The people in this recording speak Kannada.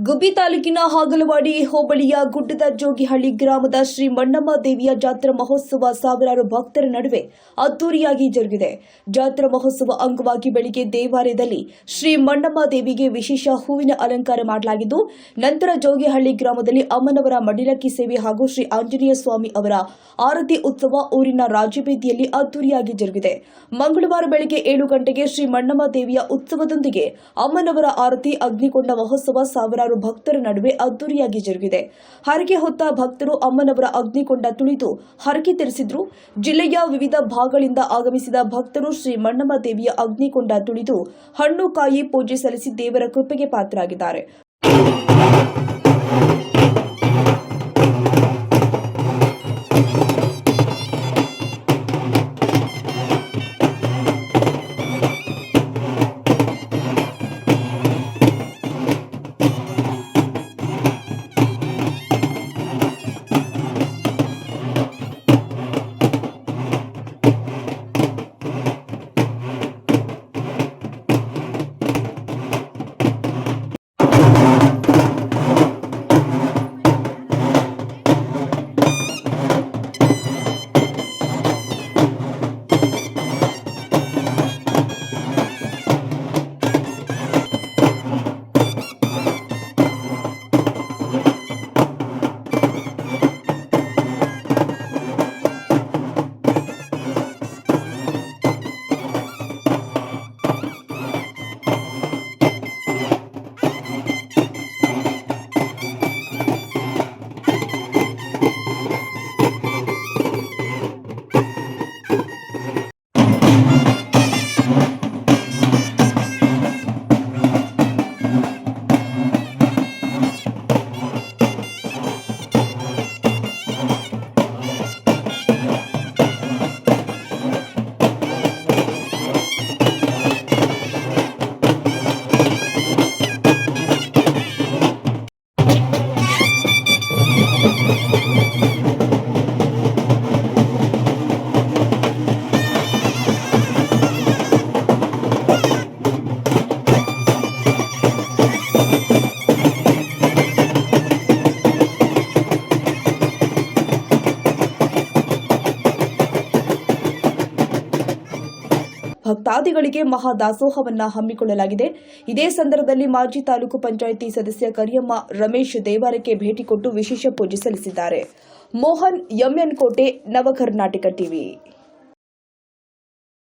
ಗುಬ್ಬಿ ತಾಲೂಕಿನ ಹಾಗಲವಾಡಿ ಹೋಬಳಿಯ ಗುಡ್ಡದ ಜೋಗಿಹಳ್ಳಿ ಗ್ರಾಮದ ಶ್ರೀ ಮಣ್ಣಮ್ಮ ದೇವಿಯ ಜಾತ್ರಾ ಮಹೋತ್ಸವ ಸಾವಿರಾರು ಭಕ್ತರ ನಡುವೆ ಅದ್ದೂರಿಯಾಗಿ ಜರುಗಿದೆ. ಜಾತ್ರಾ ಮಹೋತ್ಸವ ಅಂಗವಾಗಿ ಬೆಳಿಗ್ಗೆ ದೇವಾಲಯದಲ್ಲಿ ಶ್ರೀ ಮಣ್ಣಮ್ಮ ದೇವಿಗೆ ವಿಶೇಷ ಹೂವಿನ ಅಲಂಕಾರ ಮಾಡಲಾಗಿದ್ದು, ನಂತರ ಜೋಗಿಹಳ್ಳಿ ಗ್ರಾಮದಲ್ಲಿ ಅಮ್ಮನವರ ಮಡಿಲಕ್ಕಿ ಸೇವೆ ಹಾಗೂ ಶ್ರೀ ಆಂಜನೇಯ ಸ್ವಾಮಿ ಅವರ ಆರತಿ ಉತ್ಸವ ಊರಿನ ರಾಜಬೀದಿಯಲ್ಲಿ ಅದ್ದೂರಿಯಾಗಿ ಜರುಗಿದೆ. ಮಂಗಳವಾರ ಬೆಳಗ್ಗೆ 7 ಗಂಟೆಗೆ ಶ್ರೀ ಮಣ್ಣಮ್ಮ ದೇವಿಯ ಉತ್ಸವದೊಂದಿಗೆ ಅಮ್ಮನವರ ಆರತಿ ಅಗ್ನಿಕೊಂಡ ಮಹೋತ್ಸವ ಸಾವಿರಾರು ಭಕ್ತರ ನಡುವೆ ಅದ್ದೂರಿಯಾಗಿ ಜರುಗಿದೆ. ಹರಕೆ ಹೊತ್ತ ಭಕ್ತರು ಅಮ್ಮನವರ ಅಗ್ನಿಕೊಂಡ ತುಳಿದು ಹರಕೆ ತೀರಿಸಿದ್ರು. ಜಿಲ್ಲೆಯ ವಿವಿಧ ಭಾಗಗಳಿಂದ ಆಗಮಿಸಿದ ಭಕ್ತರು ಶ್ರೀ ಮಣ್ಣಮ್ಮ ದೇವಿಯ ಅಗ್ನಿಕೊಂಡ ತುಳಿದು ಹಣ್ಣು ಕಾಯಿ ಪೂಜೆ ಸಲ್ಲಿಸಿ ದೇವರ ಕೃಪೆಗೆ ಪಾತ್ರರಾಗಿದ್ದಾರೆ. ಭಕ್ತಾದಿಗಳಿಗೆ ಮಹಾದಾಸೋಹವನ್ನ ಹಮ್ಮಿಕೊಳ್ಳಲಾಗಿದೆ. ಇದೇ ಸಂದರ್ಭದಲ್ಲಿ ಮಾಜಿ ತಾಲೂಕು ಪಂಚಾಯಿತಿ ಸದಸ್ಯ ಕರಿಯಮ್ಮ ರಮೇಶ್ ದೇವಾಲಯಕ್ಕೆ ಭೇಟಿ ಕೊಟ್ಟು ವಿಶೇಷ ಪೂಜೆ ಸಲ್ಲಿಸಿದ್ದಾರೆ. ಮೋಹನ್ ಎಂಎನ್ ಕೋಟೆ, ನವಕರ್ನಾಟಕ ಟಿವಿ.